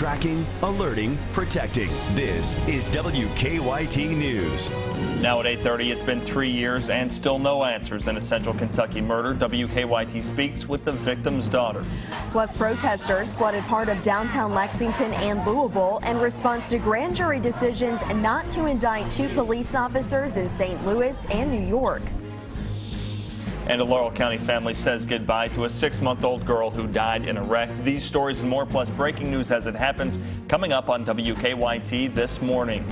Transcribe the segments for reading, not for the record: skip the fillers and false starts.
Tracking, alerting, protecting. This is WKYT News. Now at 8:30, it's been 3 years and still no answers in a Central Kentucky murder. WKYT speaks with the victim's daughter. Plus, protesters flooded part of downtown Lexington and Louisville in response to grand jury decisions not to indict 2 police officers in St. Louis and New York. And a Laurel County family says goodbye to a 6-month-old girl who died in a wreck. These stories and more, plus breaking news as it happens, coming up on WKYT this morning.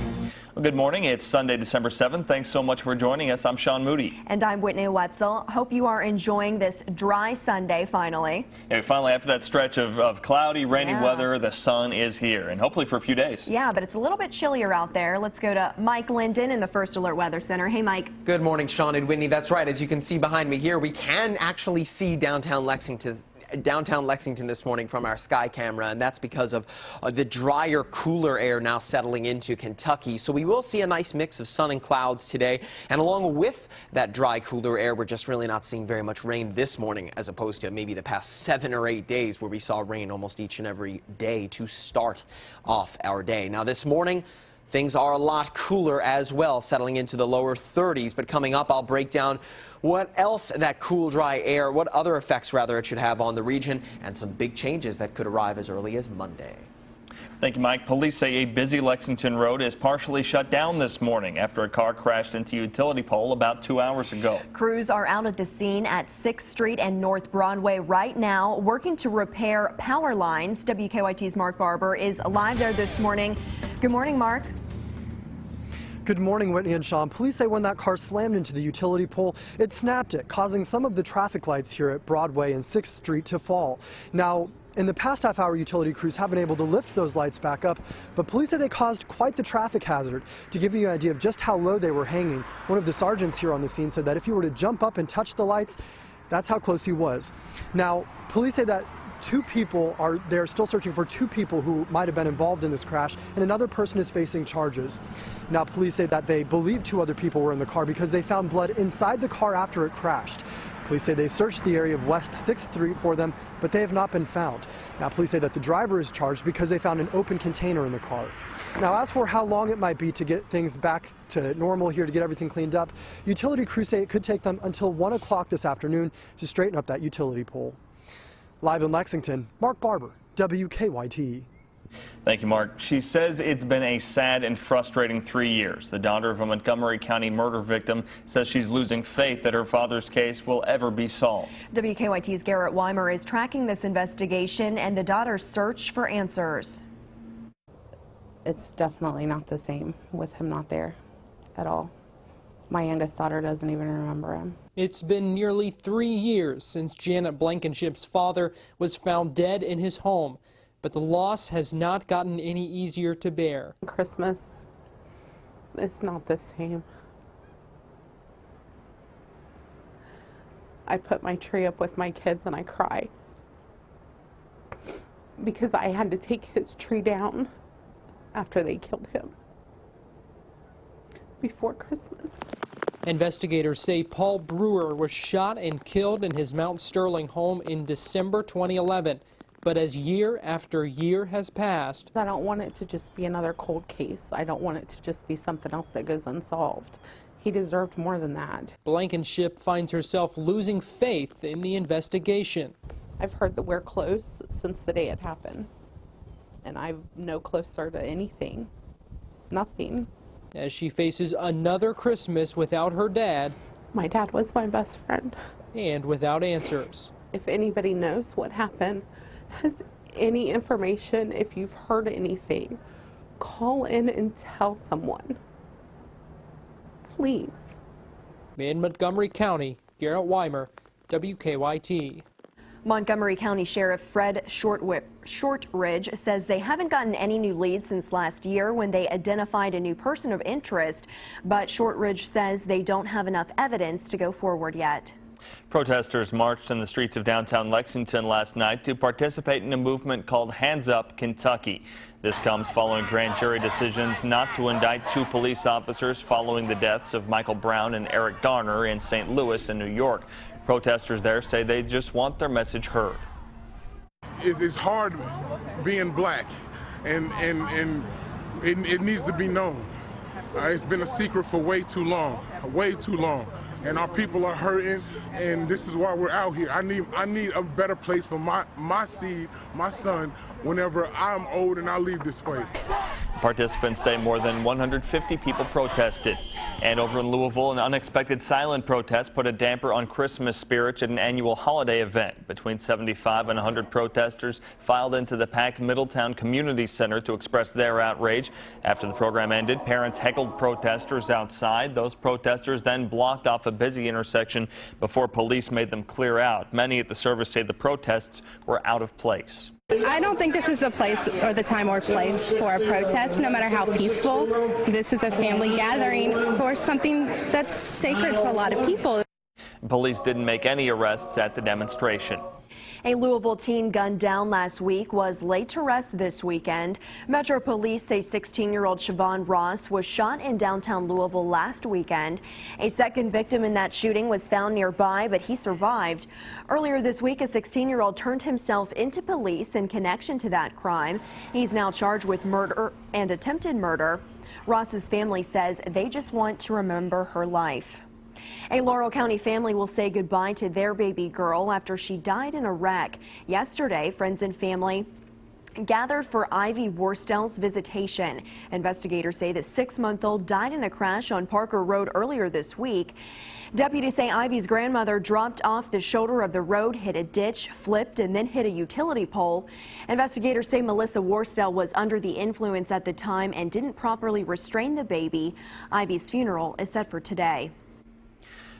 Well, good morning. It's Sunday, December 7th. Thanks so much for joining us. I'm Sean Moody. And I'm Whitney Wetzel. Hope you are enjoying this dry Sunday finally. Yeah, finally, after that stretch of cloudy, rainy weather, the sun is here, and hopefully for a few days. Yeah, but it's a little bit chillier out there. Let's go to Mike Linden in the First Alert Weather Center. Hey, Mike. Good morning, Sean and Whitney. That's right. As you can see behind me here, we can actually see downtown Lexington this morning from our sky camera, and that's because of the drier, cooler air now settling into Kentucky. So we will see a nice mix of sun and clouds today, and along with that dry, cooler air, we're just really not seeing very much rain this morning, as opposed to maybe the past 7 or 8 days where we saw rain almost each and every day to start off our day. Now this morning, things are a lot cooler as well, settling into the lower 30s, but coming up, I'll break down what else that cool, dry air, what other effects, rather, it should have on the region, and some big changes that could arrive as early as Monday. Thank you, Mike. Police say a busy Lexington road is partially shut down this morning after a car crashed into a utility pole about 2 hours ago. Crews are out at the scene at 6th Street and North Broadway right now, working to repair power lines. WKYT's Mark Barber is live there this morning. Good morning, Mark. Good morning, Whitney and Sean. Police say when that car slammed into the utility pole, it snapped it, causing some of the traffic lights here at Broadway and 6th Street to fall. Now, in the past half hour, utility crews have been able to lift those lights back up, but police say they caused quite the traffic hazard. To give you an idea of just how low they were hanging, one of the sergeants here on the scene said that if you were to jump up and touch the lights, that's how close he was. Now, police say that they're still searching for 2 people who might have been involved in this crash, and another person is facing charges. Now, police say that they believe 2 other people were in the car because they found blood inside the car after it crashed. Police say they searched the area of West 6th Street for them, but they have not been found. Now, police say that the driver is charged because they found an open container in the car. Now, as for how long it might be to get things back to normal here, to get everything cleaned up, utility crews say it could take them until 1 o'clock this afternoon to straighten up that utility pole. Live in Lexington, Mark Barber, WKYT. Thank you, Mark. She says it's been a sad and frustrating 3 years. The daughter of a Montgomery County murder victim says she's losing faith that her father's case will ever be solved. WKYT's Garrett Weimer is tracking this investigation and the daughter's search for answers. It's definitely not the same with him not there at all. My youngest daughter doesn't even remember him. It's been nearly 3 years since Janet Blankenship's father was found dead in his home, but the loss has not gotten any easier to bear. Christmas is not the same. I put my tree up with my kids and I cry because I had to take his tree down after they killed him before Christmas. Investigators say Paul Brewer was shot and killed in his Mount Sterling home in December 2011. But as year after year has passed, I don't want it to just be another cold case. I don't want it to just be something else that goes unsolved. He deserved more than that. Blankenship finds herself losing faith in the investigation. I've heard that we're close since the day it happened, and I'm no closer to anything. Nothing. As she faces another Christmas without her dad. My dad was my best friend. And without answers. If anybody knows what happened, has any information, if you've heard anything, call in and tell someone. Please. In Montgomery County, Garrett Weimer, WKYT. Montgomery County Sheriff Fred Shortridge says they haven't gotten any new leads since last year when they identified a new person of interest, but Shortridge says they don't have enough evidence to go forward yet. Protesters marched in the streets of downtown Lexington last night to participate in a movement called Hands Up Kentucky. This comes following grand jury decisions not to indict 2 police officers following the deaths of Michael Brown and Eric Garner in St. Louis and New York. Protesters there say they just want their message heard. It's hard being black and it needs to be known. It's been a secret for way too long, and our people are hurting, and this is why we're out here. I need a better place for my seed, my son, whenever I'm old and I leave this place. Participants say more than 150 people protested. And over in Louisville, an unexpected silent protest put a damper on Christmas spirits at an annual holiday event. Between 75 and 100 protesters filed into the packed Middletown Community Center to express their outrage. After the program ended, parents heckled protesters outside. Those protesters then blocked off a busy intersection before police made them clear out. Many at the service say the protests were out of place. I don't think this is the place or the time or place for a protest, no matter how peaceful. This is a family gathering for something that's sacred to a lot of people. Police didn't make any arrests at the demonstration. A Louisville teen gunned down last week was laid to rest this weekend. Metro Police say 16-year-old Siobhan Ross was shot in downtown Louisville last weekend. A second victim in that shooting was found nearby, but he survived. Earlier this week, a 16-year-old turned himself into police in connection to that crime. He's now charged with murder and attempted murder. Ross's family says they just want to remember her life. A Laurel County family will say goodbye to their baby girl after she died in a wreck. Yesterday, friends and family gathered for Ivy Worstel's visitation. Investigators say the 6-month-old died in a crash on Parker Road earlier this week. Deputies say Ivy's grandmother dropped off the shoulder of the road, hit a ditch, flipped, and then hit a utility pole. Investigators say Melissa Worstel was under the influence at the time and didn't properly restrain the baby. Ivy's funeral is set for today.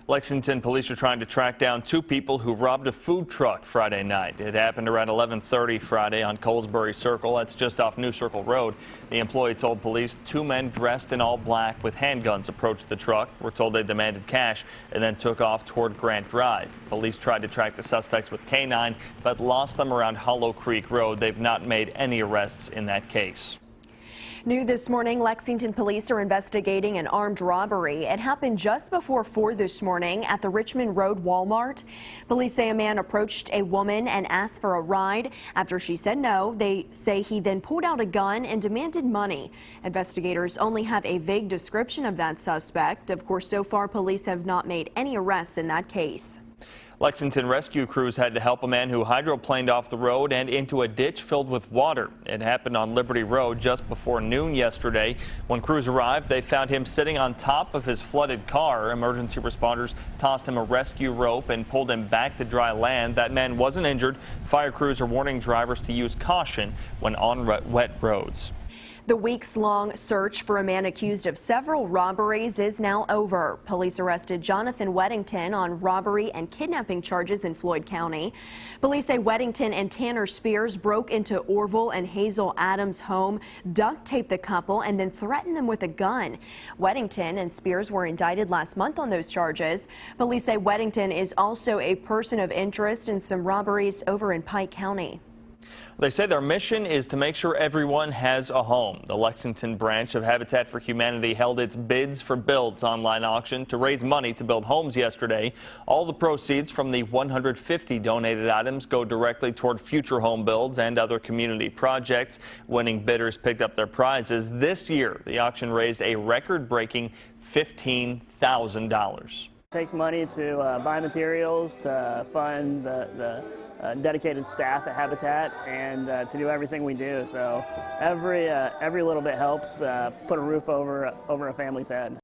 Lexington police are trying to track down 2 people who robbed a food truck Friday night. It happened around 11:30 Friday on Colesbury Circle. That's just off New Circle Road. The employee told police 2 men dressed in all black with handguns approached the truck. We're told they demanded cash and then took off toward Grant Drive. Police tried to track the suspects with K9 but lost them around Hollow Creek Road. They've not made any arrests in that case. New this morning, Lexington police are investigating an armed robbery. It happened just before 4 this morning at the Richmond Road Walmart. Police say a man approached a woman and asked for a ride. After she said no, they say he then pulled out a gun and demanded money. Investigators only have a vague description of that suspect. Of course, so far, police have not made any arrests in that case. Lexington rescue crews had to help a man who hydroplaned off the road and into a ditch filled with water. It happened on Liberty Road just before noon yesterday. When crews arrived, they found him sitting on top of his flooded car. Emergency responders tossed him a rescue rope and pulled him back to dry land. That man wasn't injured. Fire crews are warning drivers to use caution when on wet roads. The weeks-long search for a man accused of several robberies is now over. Police arrested Jonathan Weddington on robbery and kidnapping charges in Floyd County. Police say Weddington and Tanner Spears broke into Orville and Hazel Adams' home, duct-taped the couple, and then threatened them with a gun. Weddington and Spears were indicted last month on those charges. Police say Weddington is also a person of interest in some robberies over in Pike County. They say their mission is to make sure everyone has a home. The Lexington branch of Habitat for Humanity held its Bids for Builds online auction to raise money to build homes yesterday. All the proceeds from the 150 donated items go directly toward future home builds and other community projects. Winning bidders picked up their prizes. This year, the auction raised a record-breaking $15,000. It takes money to buy materials, to fund the dedicated staff at Habitat, and to do everything we do. So every little bit helps put a roof over a family's head.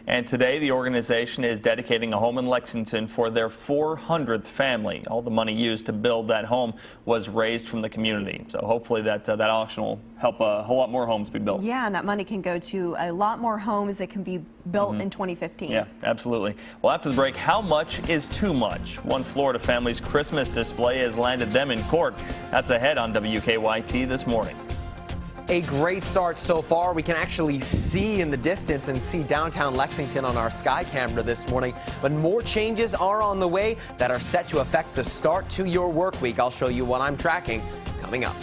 And today, the organization is dedicating a home in Lexington for their 400th family. All the money used to build that home was raised from the community. So hopefully that auction will help a whole lot more homes be built. Yeah, and that money can go to a lot more homes that can be built in 2015. Yeah, absolutely. Well, after the break, how much is too much? One Florida family's Christmas display has landed them in court. That's ahead on WKYT this morning. A great start so far. We can actually see in the distance and see downtown Lexington on our sky camera this morning. But more changes are on the way that are set to affect the start to your work week. I'll show you what I'm tracking coming up.